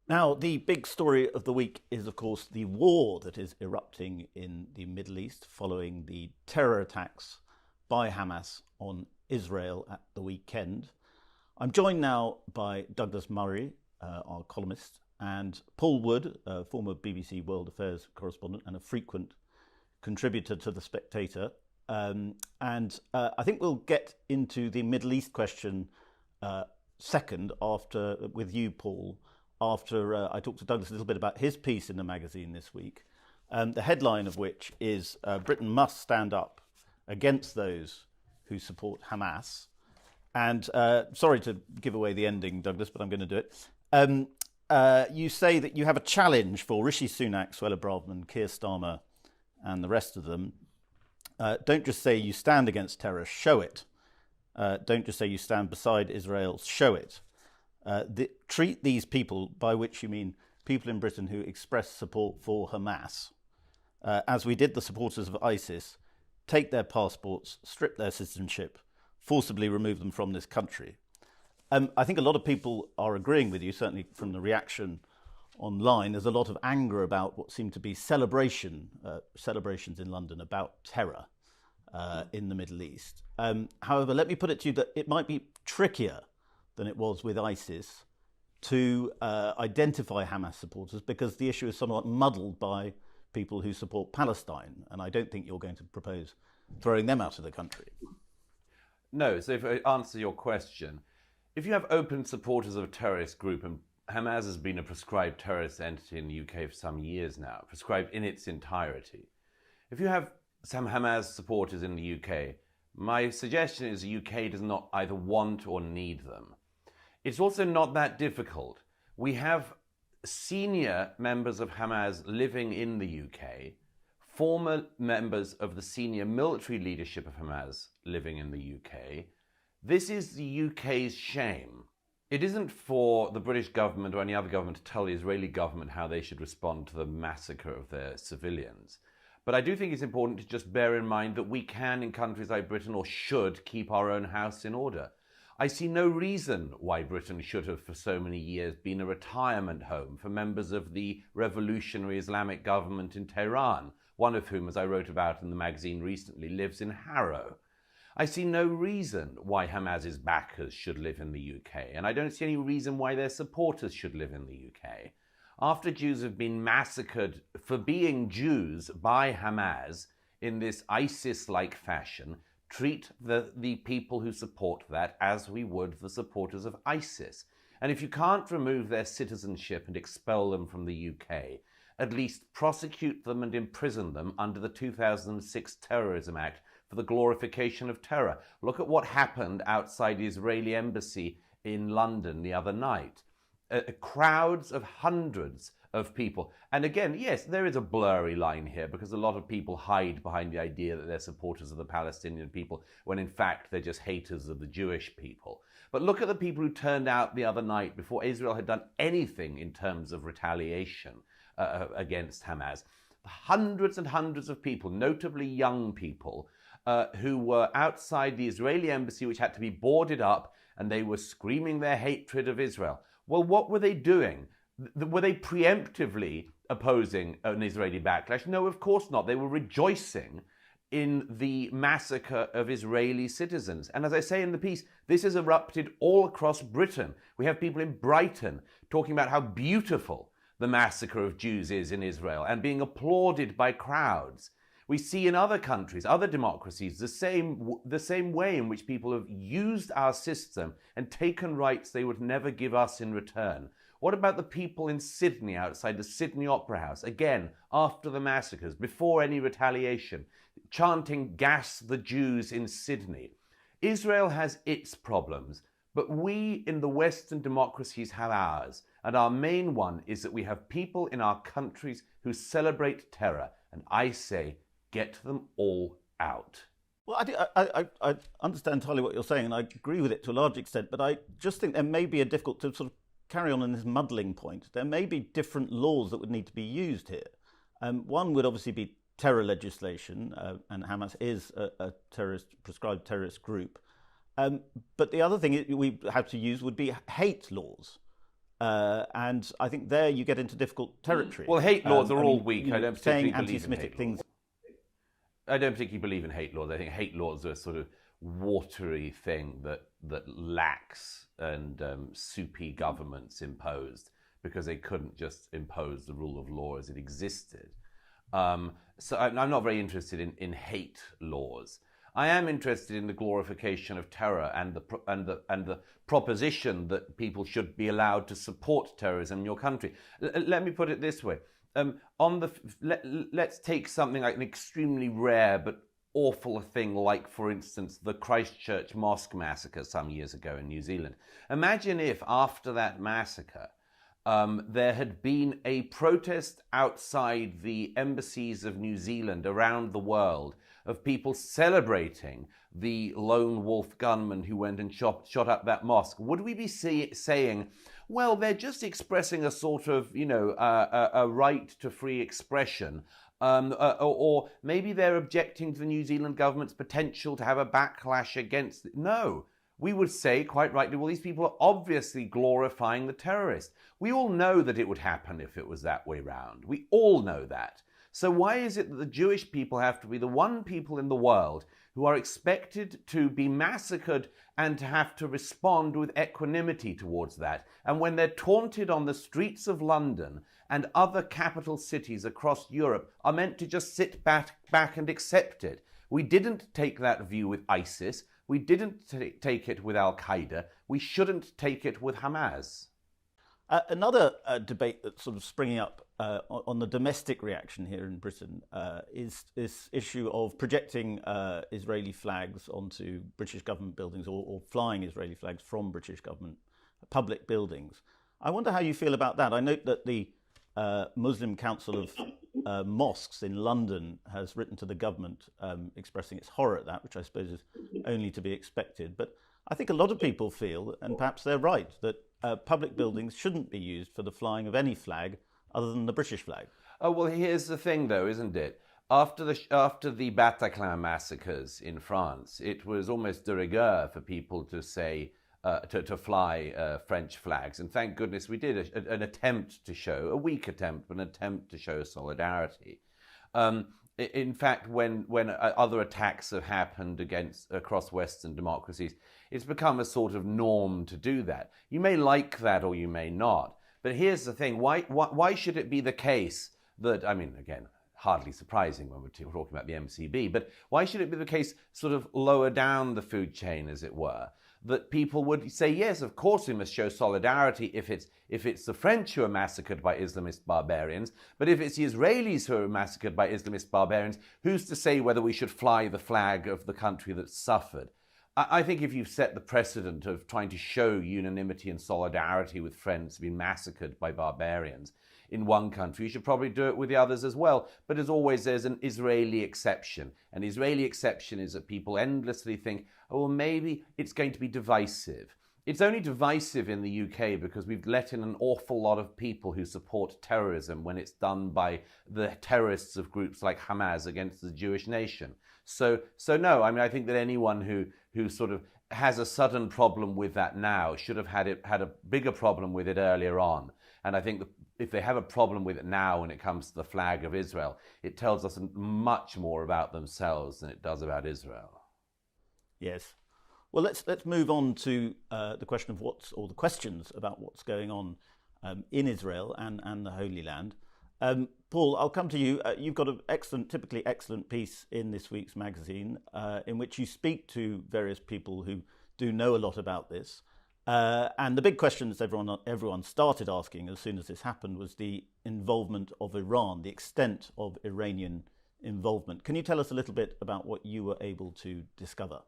Now, the big story of the week is, of course, the war that is erupting in the Middle East following the terror attacks by Hamas on Israel at the weekend. I'm joined now by Douglas Murray, our columnist, and Paul Wood, former BBC World Affairs correspondent and a frequent contributor to The Spectator. I think we'll get into the Middle East question second, after with you, Paul, after I talked to Douglas a little bit about his piece in the magazine this week, the headline of which is Britain must stand up against those who support Hamas. And sorry to give away the ending, Douglas, but I'm going to do it. You say that you have a challenge for Rishi Sunak, Suella Braverman, Keir Starmer, and the rest of them. Don't just say you stand against terror, show it. Don't just say you stand beside Israel, show it. Treat these people, by which you mean people in Britain who express support for Hamas, as we did the supporters of ISIS, take their passports, strip their citizenship, forcibly remove them from this country. I think a lot of people are agreeing with you, certainly from the reaction online. There's a lot of anger about what seem to be celebrations in London about terror in the Middle East. However, let me put it to you that it might be trickier than it was with ISIS to identify Hamas supporters, because the issue is somewhat muddled by people who support Palestine. And I don't think you're going to propose throwing them out of the country. No, so if I answer your question, if you have open supporters of a terrorist group, and Hamas has been a prescribed terrorist entity in the UK for some years now, prescribed in its entirety. If you have some Hamas supporters in the UK, my suggestion is the UK does not either want or need them. It's also not that difficult. We have senior members of Hamas living in the UK, former members of the senior military leadership of Hamas living in the UK. This is the UK's shame. It isn't for the British government or any other government to tell the Israeli government how they should respond to the massacre of their civilians. But I do think it's important to just bear in mind that we can, in countries like Britain, or should, keep our own house in order. I see no reason why Britain should have for so many years been a retirement home for members of the revolutionary Islamic government in Tehran, one of whom, as I wrote about in the magazine recently, lives in Harrow. I see no reason why Hamas's backers should live in the UK, and I don't see any reason why their supporters should live in the UK. After Jews have been massacred for being Jews by Hamas in this ISIS-like fashion, treat the people who support that as we would the supporters of ISIS. And if you can't remove their citizenship and expel them from the UK, at least prosecute them and imprison them under the 2006 Terrorism Act for the glorification of terror. Look at what happened outside the Israeli embassy in London the other night. Crowds of hundreds of people. And again, yes, there is a blurry line here because a lot of people hide behind the idea that they're supporters of the Palestinian people when in fact they're just haters of the Jewish people. But look at the people who turned out the other night before Israel had done anything in terms of retaliation against Hamas. Hundreds and hundreds of people, notably young people, who were outside the Israeli embassy, which had to be boarded up, and they were screaming their hatred of Israel. Well, what were they doing? Were they preemptively opposing an Israeli backlash? No, of course not. They were rejoicing in the massacre of Israeli citizens. And as I say in the piece, this has erupted all across Britain. We have people in Brighton talking about how beautiful the massacre of Jews is in Israel and being applauded by crowds. We see in other countries, other democracies, the same way in which people have used our system and taken rights they would never give us in return. What about the people in Sydney, outside the Sydney Opera House, again, after the massacres, before any retaliation, chanting, "Gas the Jews in Sydney"? Israel has its problems, but we in the Western democracies have ours. And our main one is that we have people in our countries who celebrate terror. And I say, get them all out. Well, I understand entirely what you're saying, and I agree with it to a large extent, but I just think there may be a difficult to sort of carry on this muddling point. There may be different laws that would need to be used here. One would obviously be terror legislation, and Hamas is a prescribed terrorist group. But the other thing we have to use would be hate laws. And I think there you get into difficult territory. Well, hate laws are all weak. I don't saying particularly believe in anti-Semitic hate things. laws. I don't particularly believe in hate laws. I think hate laws are a sort of watery thing that lacks and soupy governments imposed because they couldn't just impose the rule of law as it existed. So I'm not very interested in hate laws. I am interested in the glorification of terror and the proposition that people should be allowed to support terrorism in your country. Let me put it this way: let's take something like an extremely rare but awful thing, like, for instance, the Christchurch mosque massacre some years ago in New Zealand. Imagine if after that massacre there had been a protest outside the embassies of New Zealand around the world of people celebrating the lone wolf gunman who went and shot up that mosque. Would we be saying, well, they're just expressing a sort of, a right to free expression, or maybe they're objecting to the New Zealand government's potential to have a backlash against it? No. We would say, quite rightly, well, these people are obviously glorifying the terrorist. We all know that it would happen if it was that way round. We all know that. So why is it that the Jewish people have to be the one people in the world who are expected to be massacred and to have to respond with equanimity towards that? And when they're taunted on the streets of London and other capital cities across Europe, are meant to just sit back and accept it? We didn't take that view with ISIS. We didn't take it with Al-Qaeda. We shouldn't take it with Hamas. Another debate that's sort of springing up on the domestic reaction here in Britain is this issue of projecting Israeli flags onto British government buildings, or flying Israeli flags from British government public buildings. I wonder how you feel about that. I note that the Muslim Council of Mosques in London has written to the government expressing its horror at that, which I suppose is only to be expected. But I think a lot of people feel, and perhaps they're right, that public buildings shouldn't be used for the flying of any flag other than the British flag. Oh, well, here's the thing, though, isn't it? After the Bataclan massacres in France, it was almost de rigueur for people to say, to fly French flags. And thank goodness we did an attempt to show, a weak attempt, but an attempt to show solidarity. In fact, when other attacks have happened across Western democracies, it's become a sort of norm to do that. You may like that or you may not. But here's the thing. Why should it be the case that, I mean, again, hardly surprising when we're talking about the MCB, but why should it be the case sort of lower down the food chain, as it were, that people would say, yes, of course we must show solidarity if it's the French who are massacred by Islamist barbarians, but if it's the Israelis who are massacred by Islamist barbarians, who's to say whether we should fly the flag of the country that suffered? I think if you've set the precedent of trying to show unanimity and solidarity with friends being massacred by barbarians in one country, you should probably do it with the others as well. But as always, there's an Israeli exception. An Israeli exception is that people endlessly think, oh, well, maybe it's going to be divisive. It's only divisive in the UK because we've let in an awful lot of people who support terrorism when it's done by the terrorists of groups like Hamas against the Jewish nation. So no, I mean, I think that anyone who sort of has a sudden problem with that now should have had a bigger problem with it earlier on. And I think that if they have a problem with it now when it comes to the flag of Israel, it tells us much more about themselves than it does about Israel. Yes. Well, let's move on to the question of the questions about what's going on in Israel and the Holy Land. Paul, I'll come to you. You've got an typically excellent piece in this week's magazine in which you speak to various people who do know a lot about this. And the big question that everyone started asking as soon as this happened was the involvement of Iran, the extent of Iranian involvement. Can you tell us a little bit about what you were able to discover?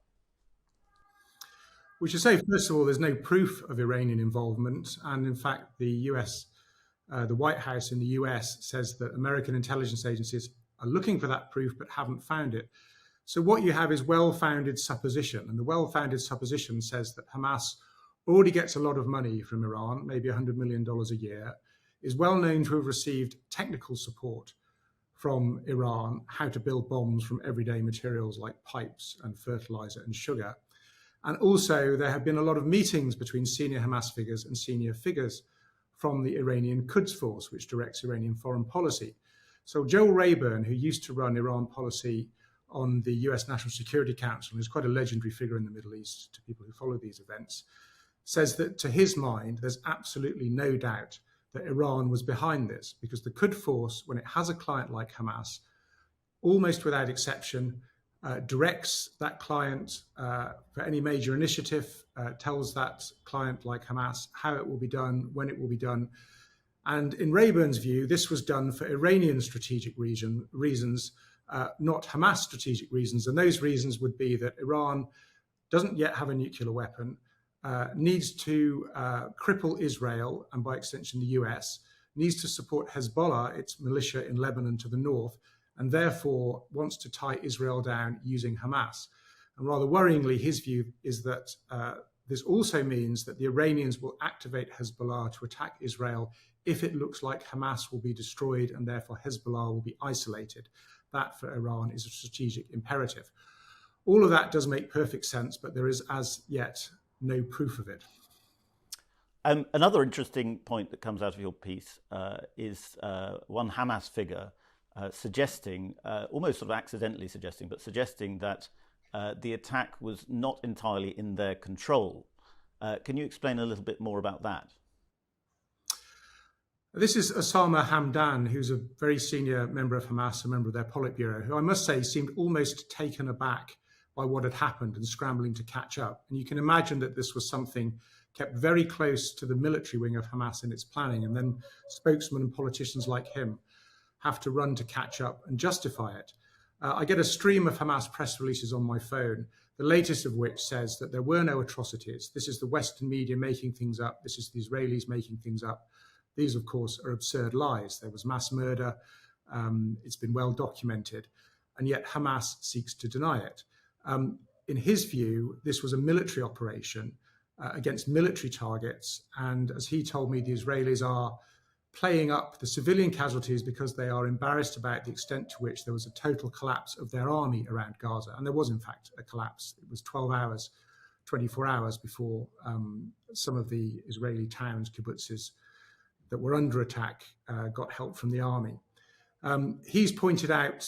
We should say, first of all, there's no proof of Iranian involvement. And in fact, the White House in the US says that American intelligence agencies are looking for that proof but haven't found it. So what you have is well-founded supposition. And the well-founded supposition says that Hamas already gets a lot of money from Iran, maybe $100 million a year, is well known to have received technical support from Iran, how to build bombs from everyday materials like pipes and fertilizer and sugar. And also there have been a lot of meetings between senior Hamas figures and senior figures from the Iranian Quds Force, which directs Iranian foreign policy. So Joel Rayburn, who used to run Iran policy on the US National Security Council, and is quite a legendary figure in the Middle East to people who follow these events, says that to his mind, there's absolutely no doubt that Iran was behind this, because the Quds Force, when it has a client like Hamas, almost without exception, directs that client for any major initiative, tells that client like Hamas how it will be done, when it will be done. And in Rayburn's view, this was done for Iranian strategic reasons, not Hamas strategic reasons. And those reasons would be that Iran doesn't yet have a nuclear weapon, needs to cripple Israel, and by extension the US, needs to support Hezbollah, its militia in Lebanon to the north, and therefore wants to tie Israel down using Hamas. And rather worryingly, his view is that this also means that the Iranians will activate Hezbollah to attack Israel if it looks like Hamas will be destroyed and therefore Hezbollah will be isolated. That for Iran is a strategic imperative. All of that does make perfect sense, but there is as yet no proof of it. Another interesting point that comes out of your piece is one Hamas figure suggesting, almost sort of accidentally suggesting that the attack was not entirely in their control. Can you explain a little bit more about that? This is Osama Hamdan, who's a very senior member of Hamas, a member of their Politburo, who I must say seemed almost taken aback by what had happened and scrambling to catch up. And you can imagine that this was something kept very close to the military wing of Hamas in its planning, and then spokesmen and politicians like him have to run to catch up and justify it. I get a stream of Hamas press releases on my phone, the latest of which says that there were no atrocities. This is the Western media making things up. This is the Israelis making things up. These, of course, are absurd lies. There was mass murder. It's been well documented. And yet Hamas seeks to deny it. In his view, this was a military operation against military targets. And as he told me, the Israelis are playing up the civilian casualties because they are embarrassed about the extent to which there was a total collapse of their army around Gaza. And there was, in fact, a collapse. It was 12 hours, 24 hours before some of the Israeli towns, kibbutzes, that were under attack got help from the army. He's pointed out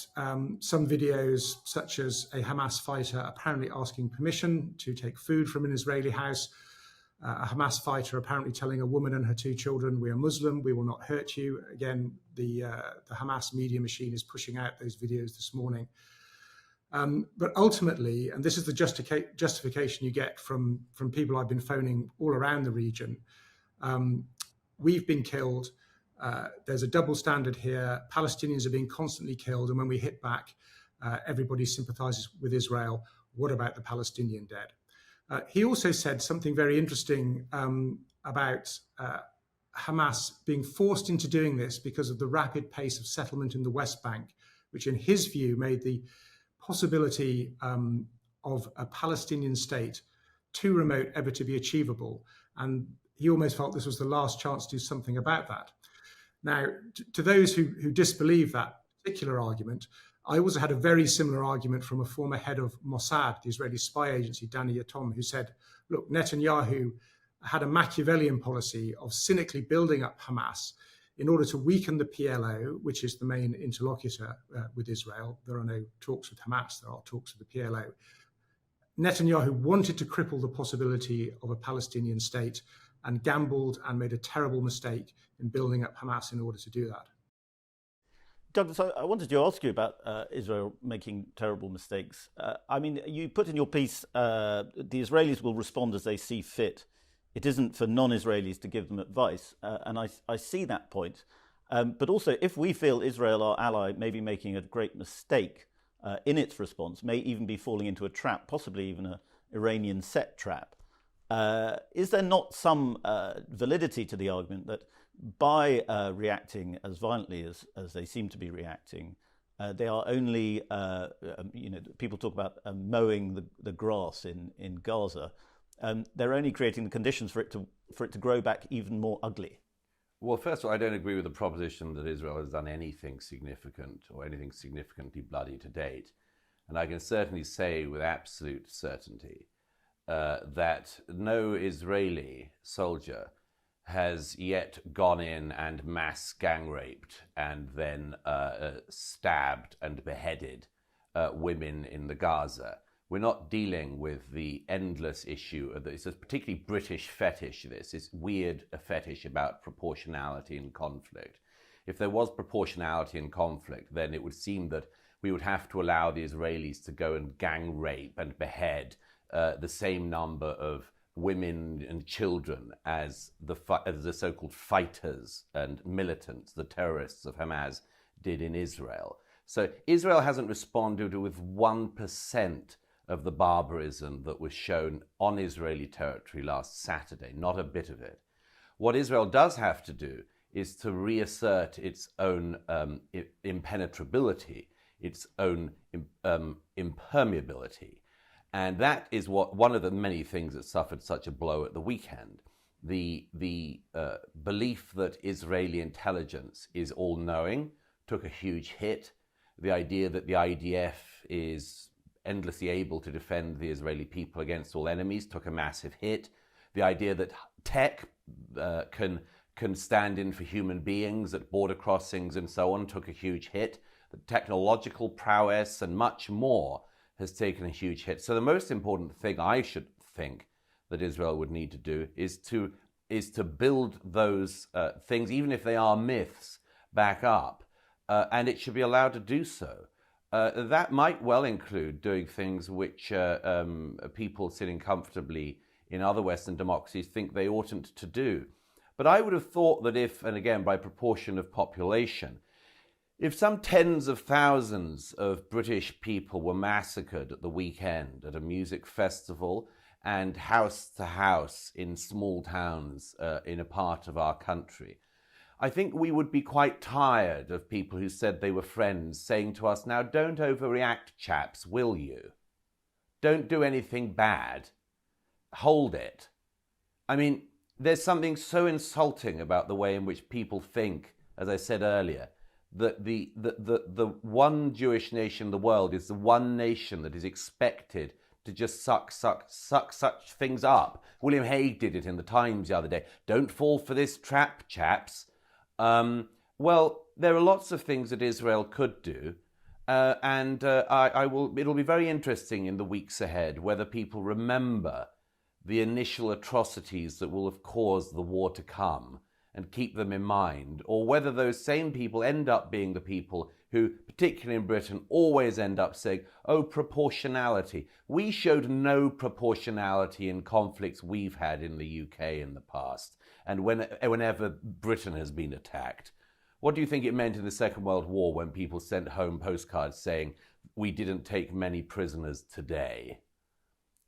some videos, such as a Hamas fighter apparently asking permission to take food from an Israeli house, a Hamas fighter apparently telling a woman and her two children, "We are Muslim, we will not hurt you." Again, the Hamas media machine is pushing out those videos this morning. But ultimately, and this is the justification you get from people I've been phoning all around the region, we've been killed. There's a double standard here. Palestinians are being constantly killed. And when we hit back, everybody sympathizes with Israel. What about the Palestinian dead? He also said something very interesting about Hamas being forced into doing this because of the rapid pace of settlement in the West Bank, which in his view made the possibility of a Palestinian state too remote ever to be achievable. And he almost felt this was the last chance to do something about that. Now, to those who disbelieve that particular argument, I also had a very similar argument from a former head of Mossad, the Israeli spy agency, Danny Yatom, who said, look, Netanyahu had a Machiavellian policy of cynically building up Hamas in order to weaken the PLO, which is the main interlocutor with Israel. There are no talks with Hamas, there are talks with the PLO. Netanyahu wanted to cripple the possibility of a Palestinian state and gambled and made a terrible mistake in building up Hamas in order to do that. Douglas, I wanted to ask you about Israel making terrible mistakes. I mean, you put in your piece, the Israelis will respond as they see fit. It isn't for non-Israelis to give them advice. And I see that point. But also, if we feel Israel, our ally, may be making a great mistake in its response, may even be falling into a trap, possibly even an Iranian set trap, is there not some validity to the argument that by reacting as violently as they seem to be reacting, they are only, people talk about mowing the grass in Gaza. They're only creating the conditions for it to grow back even more ugly. Well, first of all, I don't agree with the proposition that Israel has done anything significant or anything significantly bloody to date. And I can certainly say with absolute certainty that no Israeli soldier has yet gone in and mass gang raped and then stabbed and beheaded women in the Gaza. We're not dealing with the endless issue of it's a particularly British fetish, this weird fetish about proportionality in conflict. If there was proportionality in conflict, then it would seem that we would have to allow the Israelis to go and gang rape and behead the same number of women and children as the so-called fighters and militants, the terrorists of Hamas, did in Israel. So Israel hasn't responded with 1% of the barbarism that was shown on Israeli territory last Saturday, not a bit of it. What Israel does have to do is to reassert its own impenetrability, its own impermeability. And that is one of the many things that suffered such a blow at the weekend. The belief that Israeli intelligence is all-knowing took a huge hit. The idea that the IDF is endlessly able to defend the Israeli people against all enemies took a massive hit. The idea that tech can stand in for human beings at border crossings and so on took a huge hit. The technological prowess and much more has taken a huge hit. So the most important thing I should think that Israel would need to do is to build those things, even if they are myths, back up, and it should be allowed to do so. That might well include doing things which people sitting comfortably in other Western democracies think they oughtn't to do. But I would have thought that if, and again by proportion of population, if some tens of thousands of British people were massacred at the weekend at a music festival and house to house in small towns in a part of our country, I think we would be quite tired of people who said they were friends saying to us, now don't overreact, chaps, will you? Don't do anything bad. Hold it. I mean, there's something so insulting about the way in which people think, as I said earlier, that the one Jewish nation in the world is the one nation that is expected to just suck such things up. William Hague did it in the Times the other day. Don't fall for this trap, chaps. Well, there are lots of things that Israel could do, and it'll be very interesting in the weeks ahead whether people remember the initial atrocities that will have caused the war to come and keep them in mind, or whether those same people end up being the people who, particularly in Britain, always end up saying, oh, proportionality. We showed no proportionality in conflicts we've had in the UK in the past, and whenever Britain has been attacked. What do you think it meant in the Second World War when people sent home postcards saying, we didn't take many prisoners today?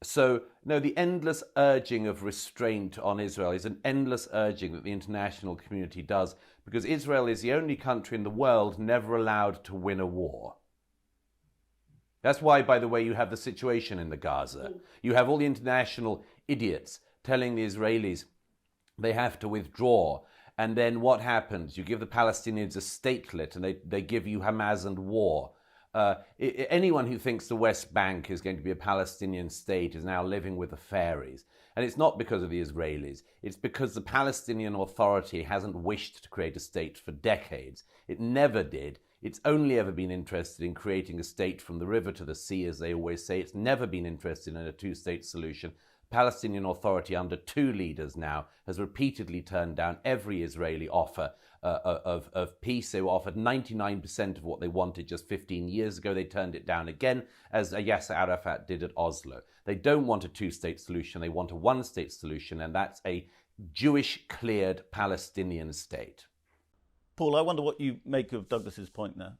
So, no, the endless urging of restraint on Israel is an endless urging that the international community does, because Israel is the only country in the world never allowed to win a war. That's why, by the way, you have the situation in the Gaza. You have all the international idiots telling the Israelis they have to withdraw. And then what happens? You give the Palestinians a statelet and they give you Hamas and war. Anyone who thinks the West Bank is going to be a Palestinian state is now living with the fairies. And it's not because of the Israelis. It's because the Palestinian Authority hasn't wished to create a state for decades. It never did. It's only ever been interested in creating a state from the river to the sea, as they always say. It's never been interested in a two-state solution. Palestinian Authority, under two leaders now, has repeatedly turned down every Israeli offer of peace. They were offered 99% of what they wanted just 15 years ago. They turned it down again, as Yasser Arafat did at Oslo. They don't want a two-state solution. They want a one-state solution, and that's a Jewish-cleared Palestinian state. Paul, I wonder what you make of Douglas's point there.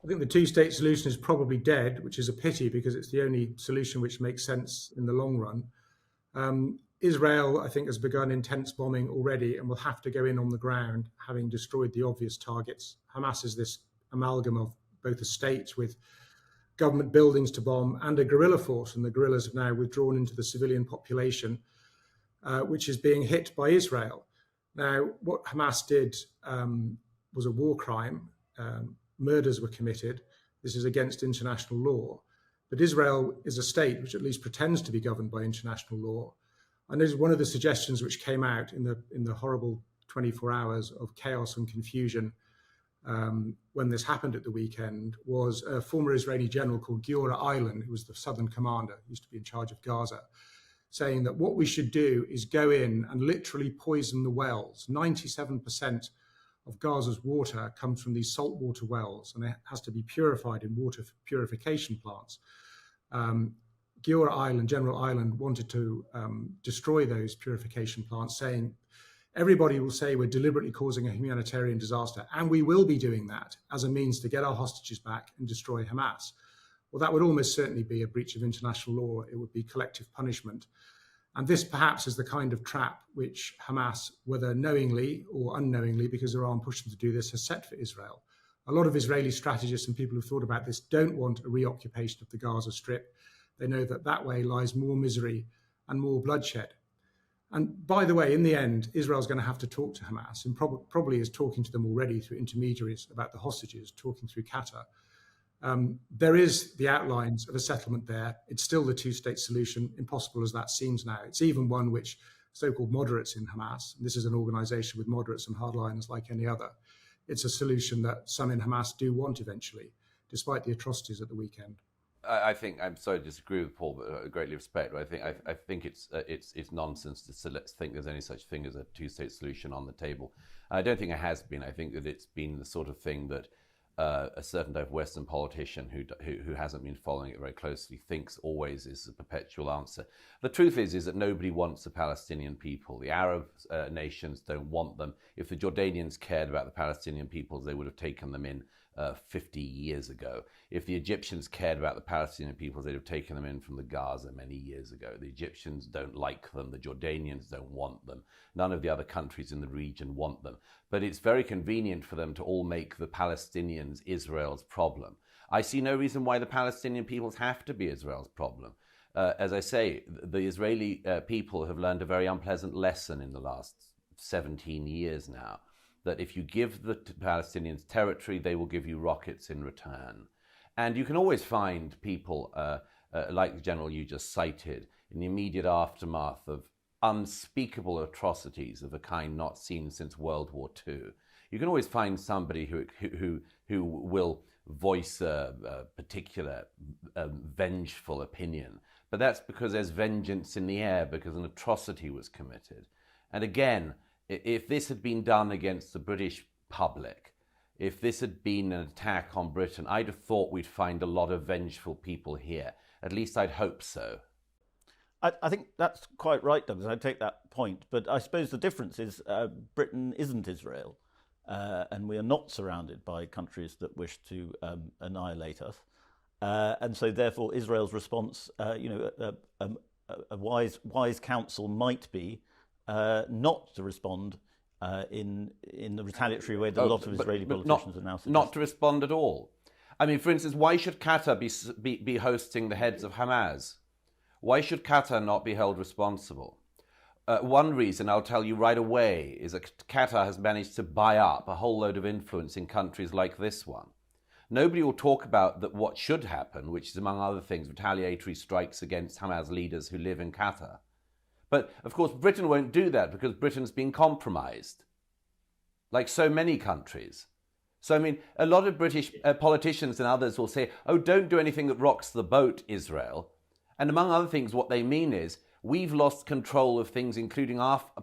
I think the two-state solution is probably dead, which is a pity because it's the only solution which makes sense in the long run. Israel, I think, has begun intense bombing already and will have to go in on the ground, having destroyed the obvious targets. Hamas is this amalgam of both a state with government buildings to bomb and a guerrilla force, and the guerrillas have now withdrawn into the civilian population, which is being hit by Israel. Now, what Hamas did was a war crime. Murders were committed. This is against international law. But Israel is a state which at least pretends to be governed by international law. And this is one of the suggestions which came out in the horrible 24 hours of chaos and confusion when this happened at the weekend, was a former Israeli general called Giora Eiland, who was the southern commander, used to be in charge of Gaza, saying that what we should do is go in and literally poison the wells. 97% of Gaza's water comes from these saltwater wells, and it has to be purified in water purification plants. Giora Eiland, General Eiland, wanted to destroy those purification plants, saying, everybody will say we're deliberately causing a humanitarian disaster, and we will be doing that as a means to get our hostages back and destroy Hamas. Well, that would almost certainly be a breach of international law. It would be collective punishment. And this perhaps is the kind of trap which Hamas, whether knowingly or unknowingly, because Iran pushed them to do this, has set for Israel. A lot of Israeli strategists and people who've thought about this don't want a reoccupation of the Gaza Strip. They know that that way lies more misery and more bloodshed. And by the way, in the end, Israel's going to have to talk to Hamas, and probably is talking to them already through intermediaries about the hostages, talking through Qatar. There is the outlines of a settlement there. It's still the two-state solution, impossible as that seems now. It's even one which so-called moderates in Hamas, and this is an organization with moderates and hardliners like any other, it's a solution that some in Hamas do want eventually, despite the atrocities at the weekend. I think I'm sorry to disagree with Paul, but I greatly respect. But I think it's nonsense to think there's any such thing as a two-state solution on the table. I don't think it has been. I think that it's been the sort of thing that a certain type of Western politician who hasn't been following it very closely thinks always is a perpetual answer. The truth is that nobody wants the Palestinian people. The Arab nations don't want them. If the Jordanians cared about the Palestinian peoples, they would have taken them in 50 years ago. If the Egyptians cared about the Palestinian peoples, they'd have taken them in from the Gaza many years ago. The Egyptians don't like them. The Jordanians don't want them. None of the other countries in the region want them. But it's very convenient for them to all make the Palestinians Israel's problem. I see no reason why the Palestinian peoples have to be Israel's problem. As I say, the Israeli people have learned a very unpleasant lesson in the last 17 years now, that if you give the Palestinians territory, they will give you rockets in return. And you can always find people like the general you just cited in the immediate aftermath of unspeakable atrocities of a kind not seen since World War II. You can always find somebody who will voice a particular vengeful opinion. But that's because there's vengeance in the air, because an atrocity was committed. And again, if this had been done against the British public, if this had been an attack on Britain, I'd have thought we'd find a lot of vengeful people here. At least I'd hope so. I think that's quite right, Douglas. I take that point. But I suppose the difference is Britain isn't Israel, and we are not surrounded by countries that wish to annihilate us. And so therefore Israel's response, a wise counsel might be not to respond in the retaliatory way that a lot of Israeli politicians are now suggesting. Not to respond at all. I mean, for instance, why should Qatar be hosting the heads of Hamas? Why should Qatar not be held responsible? One reason, I'll tell you right away, is that Qatar has managed to buy up a whole load of influence in countries like this one. Nobody will talk about what should happen, which is, among other things, retaliatory strikes against Hamas leaders who live in Qatar. But, of course, Britain won't do that because Britain's been compromised, like so many countries. So, I mean, a lot of British politicians and others will say, oh, don't do anything that rocks the boat, Israel. And among other things, what they mean is, we've lost control of things, including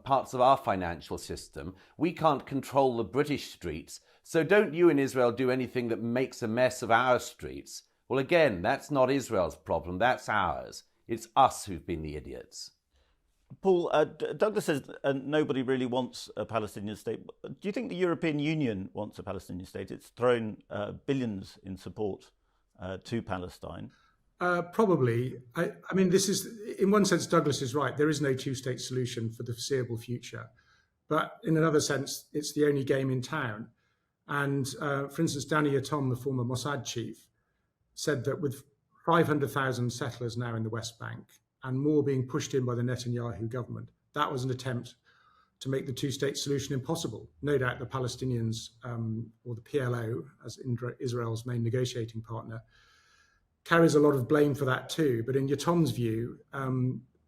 parts of our financial system. We can't control the British streets. So don't you in Israel do anything that makes a mess of our streets. Well, again, that's not Israel's problem. That's ours. It's us who've been the idiots. Paul, Douglas says nobody really wants a Palestinian state. Do you think the European Union wants a Palestinian state? It's thrown billions in support to Palestine. Probably. I mean, this is, in one sense, Douglas is right. There is no two-state solution for the foreseeable future. But in another sense, it's the only game in town. And for instance, Danny Yatom, the former Mossad chief, said that with 500,000 settlers now in the West Bank and more being pushed in by the Netanyahu government, that was an attempt to make the two-state solution impossible. No doubt the Palestinians, or the PLO, as Israel's main negotiating partner, carries a lot of blame for that too. But in Yatom's view,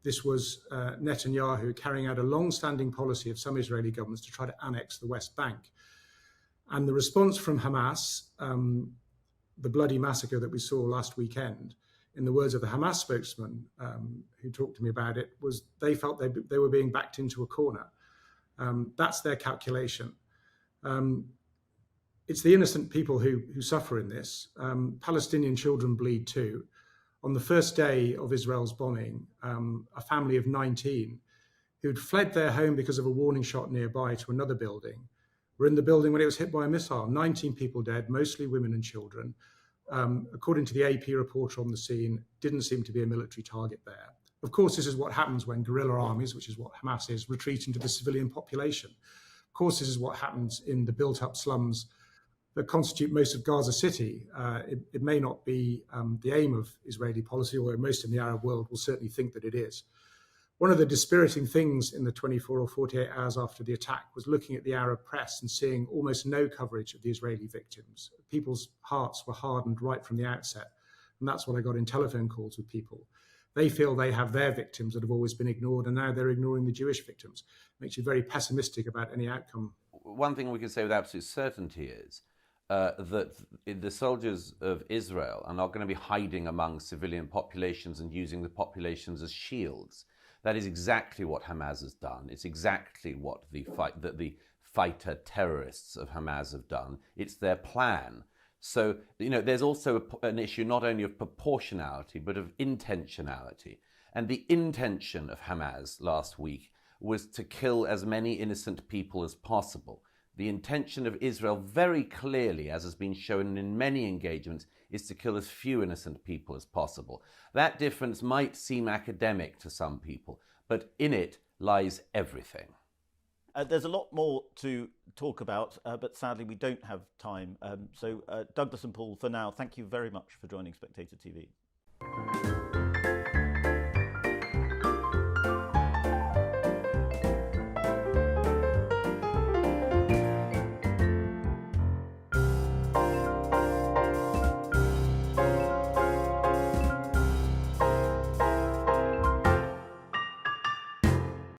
This was Netanyahu carrying out a long-standing policy of some Israeli governments to try to annex the West Bank. And the response from Hamas, the bloody massacre that we saw last weekend, in the words of the Hamas spokesman who talked to me about it, was they felt they were being backed into a corner. That's their calculation. It's the innocent people who suffer in this. Palestinian children bleed too. On the first day of Israel's bombing, a family of 19 who'd fled their home because of a warning shot nearby to another building were in the building when it was hit by a missile. 19 people dead, mostly women and children. According to the AP reporter on the scene, didn't seem to be a military target there. Of course, this is what happens when guerrilla armies, which is what Hamas is, retreat into the civilian population. Of course, this is what happens in the built-up slums that constitute most of Gaza City. It may not be the aim of Israeli policy, although most in the Arab world will certainly think that it is. One of the dispiriting things in the 24 or 48 hours after the attack was looking at the Arab press and seeing almost no coverage of the Israeli victims. People's hearts were hardened right from the outset. And that's what I got in telephone calls with people. They feel they have their victims that have always been ignored, and now they're ignoring the Jewish victims. It makes you very pessimistic about any outcome. One thing we can say with absolute certainty is that the soldiers of Israel are not going to be hiding among civilian populations and using the populations as shields. That is exactly what Hamas has done. It's exactly what the fighter terrorists of Hamas have done. It's their plan. So, there's also an issue not only of proportionality, but of intentionality. And the intention of Hamas last week was to kill as many innocent people as possible. The intention of Israel, very clearly, as has been shown in many engagements, is to kill as few innocent people as possible. That difference might seem academic to some people, but in it lies everything. There's a lot more to talk about, but sadly we don't have time. So Douglas and Paul, for now, thank you very much for joining Spectator TV.